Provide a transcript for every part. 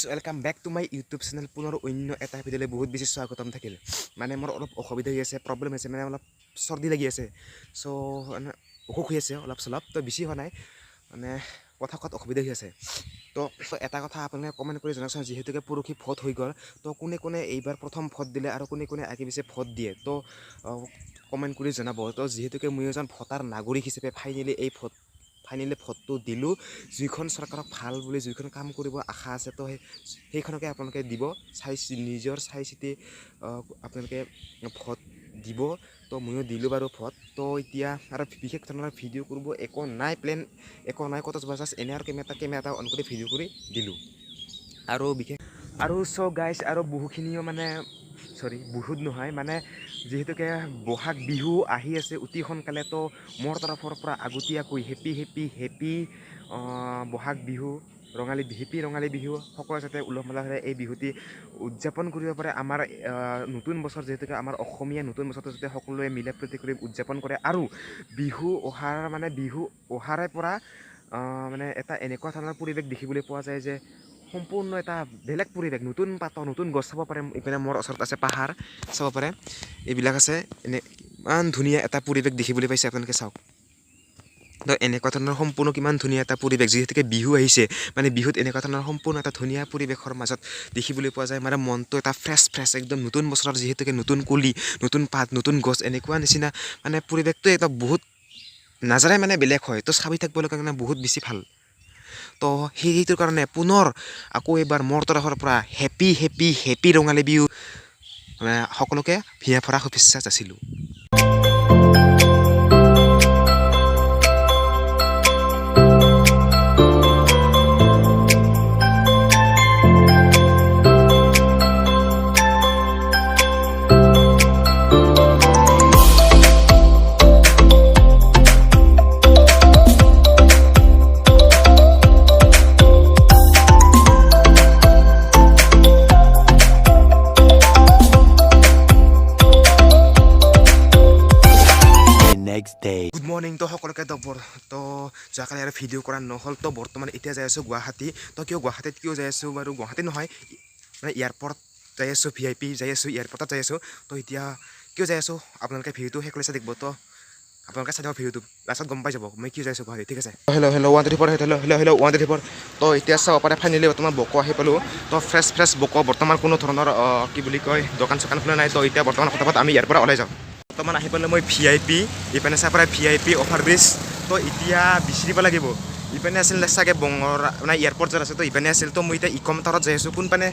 Welcome back to my YouTube channel. পুনৰ অন্য এটা ভিডিঅ'লৈ বহুত বেছি স্বাগতম থাকিল। মানে মোৰ অলপ অসুবিধা হৈ আছে, প্ৰব্লেম হৈছে, মানে অলপ চৰ্দি লাগি আছে। চ' অসুখ হৈ আছে অলপ চলপ, তো বেছি হোৱা নাই, মানে কথা কোৱাত অসুবিধা হৈ আছে। তো এটা কথা আপোনালোকে কমেণ্ট কৰি জনাওকচোন, যিহেতুকে পৰহি ভোট হৈ গ'ল, তো কোনে কোনে এইবাৰ প্ৰথম ভোট দিলে আৰু কোনে কোনে আগে পিছে ভোট দিয়ে, তো কমেণ্ট কৰি জনাব। তো যিহেতুকে মই এজন ভোটাৰ নাগৰিক হিচাপে ফাইনেলি ভোটটো দিলোঁ। যিখন চৰকাৰক ভাল বুলি যিখন কাম কৰিব আশা আছে, তো সেইখনকে আপোনালোকে দিব, নিজৰ চাই চিতি আপোনালোকে ভোট দিব। তো ময়ো দিলোঁ বাৰু ভোট। তো এতিয়া আৰু বিশেষ ধৰণৰ ভিডিঅ' কৰিব একো নাই, প্লেন একো নাই, ক'ত যোৱা জাষ্ট এনে আৰু কেমেৰা এটা অন কৰি ভিডিঅ' কৰি দিলোঁ। আৰু বিশেষ আৰু গাইজ আৰু বহুখিনিও মানে বহুত নহয়, মানে যিহেতুকে বহাগ বিহু আহি আছে অতি সোনকালে, তো মোৰ তৰফৰ পৰা আগতীয়াকৈ হেপী বহাগ বিহু, হেপী ৰঙালী বিহু। সকলোৱে যাতে উলহ মালহেৰে এই বিহুটি উদযাপন কৰিব পাৰে। আমাৰ নতুন বছৰ, যিহেতুকে আমাৰ অসমীয়া নতুন বছৰটো যাতে সকলোৱে মিলা প্ৰীতি কৰি উদযাপন কৰে। আৰু বিহু অহাৰে পৰা মানে এটা এনেকুৱা ধৰণৰ পৰিৱেশ দেখিবলৈ পোৱা যায় যে সম্পূৰ্ণ এটা বেলেগ পৰিৱেশ, নতুন পাতৰ নতুন গছ চাব পাৰে। ইপিনে মোৰ ওচৰত আছে পাহাৰ, চাব পাৰে, এইবিলাক আছে। ইমান ধুনীয়া এটা পৰিৱেশ দেখিবলৈ পাইছে আপোনালোকে, চাওক। তো এনেকুৱা ধৰণৰ সম্পূৰ্ণ কিমান ধুনীয়া এটা পৰিৱেশ, যিহেতুকে বিহু আহিছে, মানে বিহুত এনেকুৱা ধৰণৰ সম্পূৰ্ণ এটা ধুনীয়া পৰিৱেশৰ মাজত দেখিবলৈ পোৱা যায়। মানে মনটো এটা ফ্ৰেছ একদম নতুন বছৰত, যিহেতুকে নতুন কলি, নতুন পাত, নতুন গছ, এনেকুৱা নিচিনা মানে পৰিৱেশটো এটা বহুত নাজাৰে মানে বেলেগ হয়। তো চাবি থাকিব লগা কাৰণে বহুত বেছি ভাল। তো সেইটোৰ কাৰণে পুনৰ আকৌ এবাৰ মোৰ তৰফৰ পৰা হেপী ৰঙালী বিহু মানে সকলোকে হিয়া ভৰা শুভেচ্ছা যাচিলোঁ। Good morning. তো সকলোকে তো যোৱাকালি আৰু ভিডিঅ' কৰা নহ'ল। তো বৰ্তমান এতিয়া যাই আছোঁ গুৱাহাটী। তো গুৱাহাটীত কিয় যাই আছোঁ বাৰু, গুৱাহাটী নহয়, মানে এয়াৰপৰ্ট যাই আছোঁ, VIP যাই আছোঁ, এয়াৰপৰ্টত যাই আছোঁ। তো এতিয়া কিয় যাই আছোঁ আপোনালোকে ভিডিঅ'টো শেষ কৰি চাই থাকিব। তো আপোনালোকে চাই দিব ভিডিঅ'টো, লাষ্টত গম পাই যাব মই কিয় যাই আছোঁ গুৱাহাটী, ঠিক আছে। Hello' 124, hello' 124। তো এতিয়া চাব পাৰে, ফাইনেলি বৰ্তমান বকো আহি পালোঁ। তো ফ্ৰেছ বকো, বৰ্তমান কোনো ধৰণৰ কি বুলি কয় দোকান চোকান খোলা নাই। তো এতিয়া বৰ্তমান ফটাফট আমি ইয়াৰ পৰা ওলাই যাওঁ। বৰ্তমান আহি পালোঁ মই VIP, ইপিনে চাই পাৰে VIP অভাৰব্ৰিজ। তো এতিয়া বিচাৰিব লাগিব, ইপিনে আছিল চাগে মানে এয়াৰপৰ্ট য'ত আছে, তো ইপিনে আছিল। তো মই এতিয়া ইকম টাৱাৰত যাই আছোঁ, কোনপানে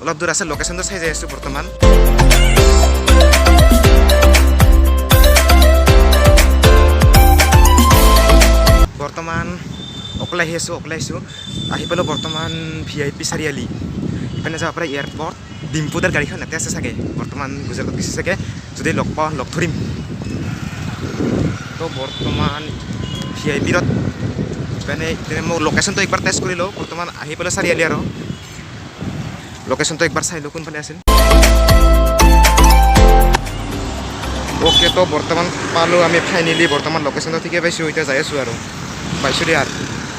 অলপ দূৰ আছে, লোকেশ্যনটো চাই যাই আছোঁ বৰ্তমান। বৰ্তমান অকলে আহিছোঁ, আহি পালোঁ বৰ্তমান VIP চাৰিআলি। ইপিনে যাব পাৰে এয়াৰপৰ্ট, ডিম্পুদাৰ গাড়ীখন ইয়াতে আছে চাগে, বৰ্তমান গুজৰাটত গৈছে চাগে, যদি লগ পাওঁ লগ ধৰিম। তো বৰ্তমান VIPত মানে মোৰ লোকেশ্যনটো একবাৰ টেষ্ট কৰি লওঁ। বৰ্তমান আহি পালোঁ চাৰিআলি, আৰু লোকেশ্যনটো একবাৰ চাই লওঁ কোনফালে আছিল। অ'কে, তো বৰ্তমান পালোঁ আমি ফাইনেলি, বৰ্তমান লোকেশ্যনটো ঠিকে পাইছোঁ। এতিয়া যাই আছোঁ আৰু পাইছোঁ দিয়া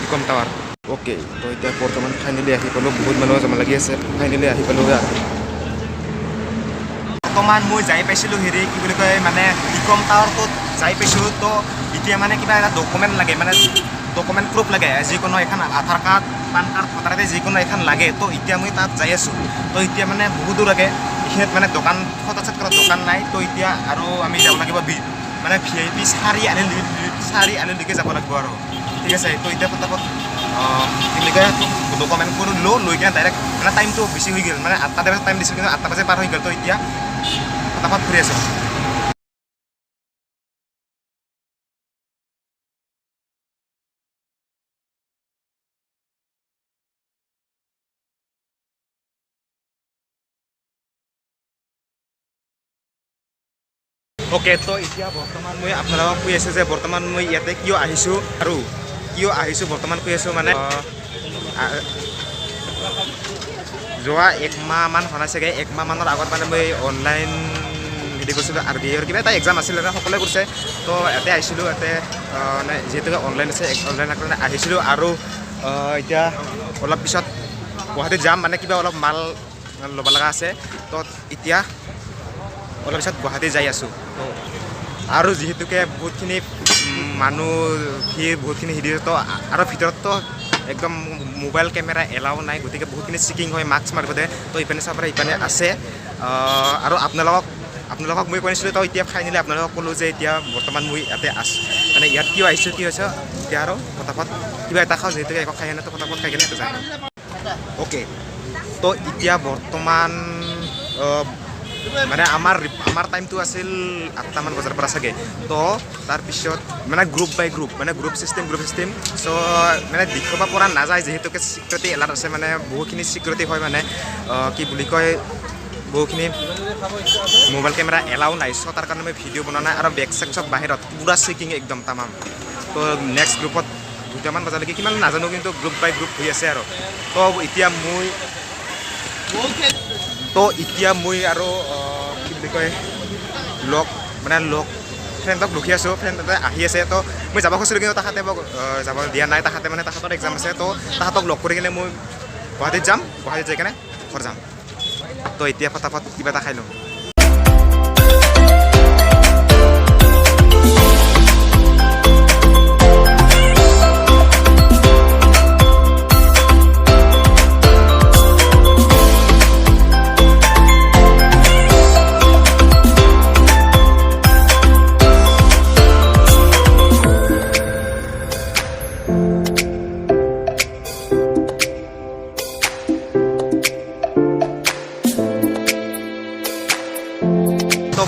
ইকম টাৱাৰ। অ'কে, তো এতিয়া বৰ্তমান ফাইনেলি আহি পালোঁ, বহুত মানুহ জমা লাগি আছে, ফাইনেলি আহি পালোঁ। বৰ্তমান মই যাই পাইছিলোঁ হেৰি কি বুলি কয়, মানে ইকম টাৱাৰটোত যাই পাইছোঁ। তো এতিয়া মানে কিবা এটা ডকুমেণ্ট লাগে, মানে ডকুমেণ্ট প্ৰুফ লাগে, যিকোনো এখন আধাৰ কাৰ্ড, পান কাৰ্ড, ভোটাৰ আই ডি, যিকোনো এখন লাগে। তো এতিয়া মই তাত যাই আছোঁ। তো এতিয়া মানে বহুত দূৰ লাগে, এইখিনিত মানে দোকান ফটোচেট কৰা দোকান নাই। তো এতিয়া আৰু আমি যাব লাগিব মানে VIP চাৰিআলিলৈকে যাব লাগিব আৰু, ঠিক আছে। তো এতিয়া ফটাফট কি বুলি কয় ডকুমেণ্টবোৰ লৈ কিনে ডাইৰেক্ট, মানে টাইমটো বেছি হৈ গ'ল, মানে 8টা বজাত টাইম দিছিল, কিন্তু 8টা বজাত পাৰ হৈ গ'ল। তো এতিয়া ফটাফট ফুৰি আছোঁ। অ'কে, তো এতিয়া বৰ্তমান মই আপোনালোকক কৈ আছোঁ যে বৰ্তমান মই ইয়াতে কিয় আহিছোঁ আৰু কিয় আহিছোঁ বৰ্তমান কৈ আছোঁ। মানে যোৱা 1 মাহমান হোৱা চাগে, 1 মাহমানৰ আগত মানে মই অনলাইন হেৰি কৰিছিলোঁ, RBIৰ কিবা এটা এক্সাম আছিলে, সকলোৱে কৰিছে। তো ইয়াতে আহিছিলোঁ, ইয়াতে মানে যিহেতুকে অনলাইন আছে, অনলাইনৰ কাৰণে আহিছিলোঁ। আৰু এতিয়া অলপ পিছত গুৱাহাটীত যাম মানে কিবা অলপ মাল ল'ব লগা আছে তো এতিয়া অলপ পিছত গুৱাহাটী যাই আছোঁ আৰু যিহেতুকে বহুতখিনি মানুহ ভিৰ বহুতখিনি হেৰি তো আৰু ভিতৰততো একদম মোবাইল কেমেৰা এলাও নাই গতিকে বহুতখিনি চেকিং হয় মাস্ক মাৰিব দে তো ইপানে চাব পাৰে ইপানে আছে আৰু আপোনালোকক মই কৈছিলোঁ তো এতিয়া ফাইনেলি আপোনালোকক ক'লোঁ যে এতিয়া বৰ্তমান মই ইয়াতে আছোঁ মানে ইয়াত কিয় আহিছোঁ কি হৈছে এতিয়া আৰু পটাপট কিবা এটা খাওঁ যিহেতুকে একো খাই নাই তো পটাপট খাই কিনে যায় অ'কে তো এতিয়া বৰ্তমান মানে আমাৰ টাইমটো আছিল 8টামান বজাৰ পৰা চাগে তো তাৰপিছত মানে গ্ৰুপ বাই গ্ৰুপ মানে গ্ৰুপ ছিষ্টেম চ' মানে দেখুৱাব পৰা নাযায় যিহেতুকে ছিকিউৰিটি এলাৰ্ট আছে মানে বহুখিনি ছিকিউৰিটি হয় মানে কি বুলি কয় বহুখিনি মোবাইল কেমেৰা এলাও নাই চ' তাৰ কাৰণে মই ভিডিঅ' বনোৱা নাই আৰু বেগ চেগ চব বাহিৰত পূৰা চেকিং একদম তামাম তো নেক্সট গ্ৰুপত 2টামান বজালৈকে কিমান নাজানো কিন্তু গ্ৰুপ বাই গ্ৰুপ হৈ আছে আৰু তো এতিয়া মই আৰু কি বুলি কয় লগ ফ্ৰেণ্ডক ৰখি আছোঁ ফ্ৰেণ্ড এটা আহি আছে তো মই যাব খুজিছিলোঁ কিন্তু তাহাঁতে মোক যাব দিয়া নাই তাহাঁতে মানে তাহাঁতৰ এক্সাম আছে তো তাহাঁতক লগ কৰি কিনে মই গুৱাহাটীত যাম গুৱাহাটীত যাই কিনে ঘৰ যাম তো এতিয়া ফটাফট কিবা এটা খাই লওঁ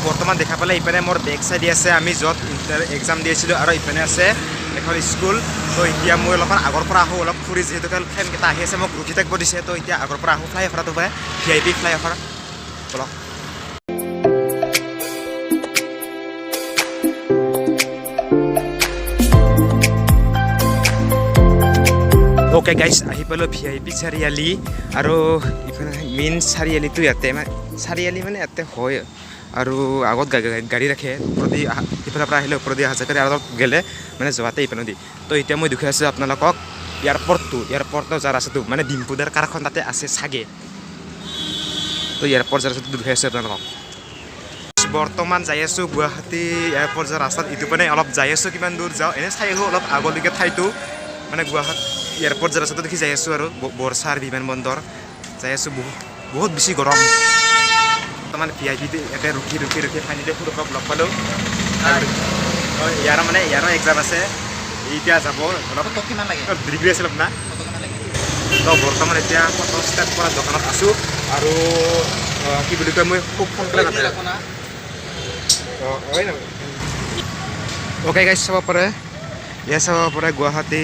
বৰ্তমান দেখা পালে ইপিনে মোৰ বেক চাইডে আছে আমি য'ত এক্সাম দি আছিলোঁ আৰু ইপিনে আছে এখন স্কুল তো এতিয়া মই অলপমান আগৰ পৰা আহোঁ অলপ ফুৰি যিহেতুকে ফ্ৰেণ্ডকেইটা আহি আছে মোক ৰখি থাকিব দিছে তো এতিয়া আগৰ পৰা আহোঁ ফ্লাইঅভাৰটো পায় VIP ফ্লাইঅভাৰ বলক অ'কে গাইছ আহি পালোঁ VIP চাৰিআলি আৰু ইফালে মেইন চাৰিআলিটো ইয়াতে চাৰিআলি মানে ইয়াতে হয় আৰু আগত গাড়ী ৰাখে ওপৰেদি ইফালৰ পৰা আহিলে ওপৰেদি অহা যোৱা কৰি আৰু গ'লে মানে যোৱাতে ইপিনে দি তো এতিয়া মই দেখুৱাই আছোঁ আপোনালোকক এয়াৰপৰ্টৰ যাৰ আছেতো মানে ডিম্পুদাৰ কাৰখন তাতে আছে চাগে তো এয়াৰপৰ্ট যাৰ আছেতো দেখুৱাই আছোঁ আপোনালোকক বৰ্তমান যাই আছোঁ গুৱাহাটী এয়াৰপৰ্ট যাৰ ৰাস্তাত ইটো মানে অলপ যাই আছোঁ কিমান দূৰ যাওঁ এনেই চাই আহোঁ অলপ আগলৈকে ঠাইটো মানে গুৱাহাটী এয়াৰপৰ্ট যাৰ ৰাস্তাটো দেখি যাই আছোঁ আৰু বৰছাৰ বিমানবন্দৰ যাই আছোঁ বহুত বেছি গৰম বৰ্তমান VIP ইয়াতে ৰখি ফাইনেলি সুৰক্ষক লগ পালোঁ ইয়াৰো এক্সাম আছে এতিয়া যাব অলপ কিমান লাগে ডিগ্ৰী আছিল আপোনাৰ তো বৰ্তমান এতিয়া ফটো ষ্টাৰ্ট কৰা দোকানত আছোঁ আৰু কি বুলি কয় মই খুব সোনকালে অ'কে গাইছ চাব পাৰে ইয়াত চাব পাৰে গুৱাহাটী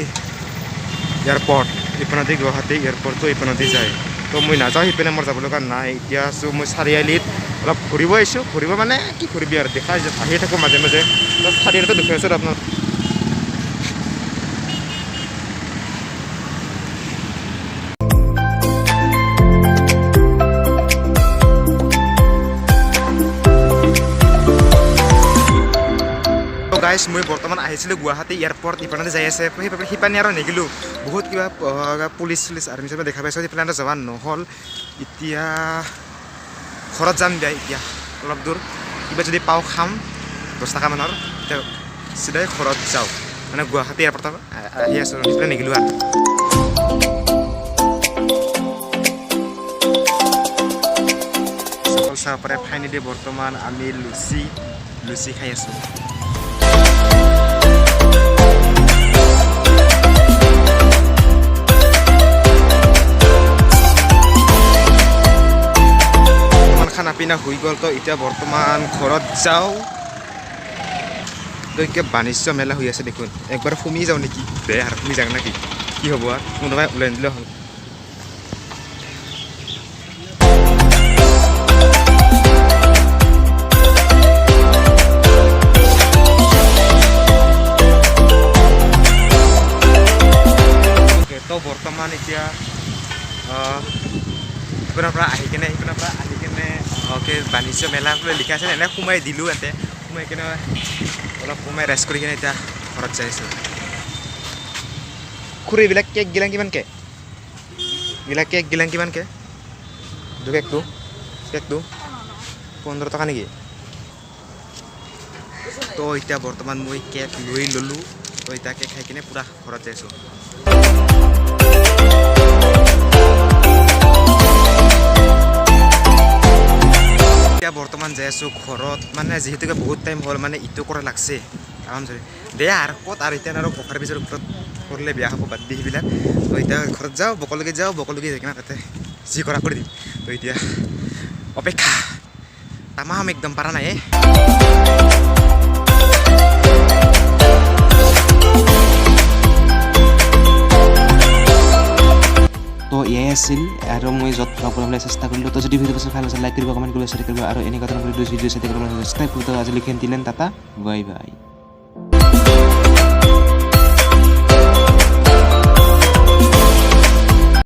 এয়াৰপৰ্ট ইপিনেদি গুৱাহাটী এয়াৰপৰ্টটো ইপিনেদি যায় তো মই নাযাওঁ সিপিনে মোৰ যাব লগা নাই এতিয়া আছোঁ মই চাৰিআলিত অলপ ঘূৰিব আহিছোঁ ঘূৰিব মানে কি ঘূৰিবি আৰু দেখাই আহিয়ে থাকোঁ মাজে মাজে তো চাৰিআলিটো দেখুৱাই আছোঁ আপোনাৰ গাইছ মই বৰ্তমান আহিছিলোঁ গুৱাহাটী এয়াৰপৰ্ট ইপিনে যাই আছে সিপানে আৰু নেগিলোঁ বহুত কিবা পুলিচ আৰ্মি চবে দেখা পাইছোঁ সিপিনে যোৱা নহ'ল এতিয়া ঘৰত যাম দিয়া এতিয়া অলপ দূৰ কিবা যদি পাওঁ খাম 10 টকা মানৰ এতিয়া চিধাই ঘৰত যাওঁ মানে গুৱাহাটী এয়াৰপৰ্টত আহি আছোঁ সিপিনে নেগিলোঁ আৰু চাব পাৰে ফাইনেলি বৰ্তমান আমি লুচি খাই আছোঁ খানা পিনা হৈ গ'ল তো এতিয়া বৰ্তমান ঘৰত যাওঁ তো এতিয়া বাণিজ্য মেলা হৈ আছে দেখোন একবাৰ সুমি যাওঁ নেকি বেয়া আৰু সুমি যাওঁ নেকি কি হ'ব আৰু কোনোবাই ওলাই নিলে হ'ল তো বৰ্তমান এতিয়া সিপিনৰ পৰা আহি কেনে অ'কে বাণিজ্য মেলা বুলি লিখা আছে এনে সোমাই দিলোঁ ইয়াতে সোমাই কিনে অলপ সোমাই ৰেষ্ট কৰি কিনে এতিয়া ঘৰত যাই আছোঁ খুৰী এইবিলাক কেক গিলা কিমানকৈ গিলা কেক গিলান কিমানকে কেকটো 15 টকা নেকি তো এতিয়া বৰ্তমান মই কেক লৈ ল'লোঁ তো এতিয়া কেক খাই কিনে পূৰা ঘৰত যাইছোঁ এতিয়া বৰ্তমান যাই আছোঁ ঘৰত মানে যিহেতুকে বহুত টাইম হ'ল মানে ইটো কৰা লাগছে আৰামছে দে আৰু ক'ত আৰু এতিয়া আৰু পথাৰ পিছৰ ওপৰত কৰিলে বেয়া হ'ব বাদ দি সেইবিলাক তো এতিয়া ঘৰত যাওঁ বকলৈকে যাই কিনে তাতে যি কৰা কৰি দিম তো এতিয়া অপেক্ষা তামাম একদম পাৰা নাই তো এয়াই আছিল আৰু মই য'ত পাবলৈ চেষ্টা কৰিলোঁ তো যদি ভিডিঅ' ভাল আছে লাইক কৰিব কমেণ্ট কৰিব শ্বেয়াৰ কৰিব আৰু এনেকুৱা ধৰণৰ ভিডিঅ' চাই থাকিবলৈ ছাবস্ক্ৰাইব কৰিব আজিলৈকে দিলেন টাটা বাই বাই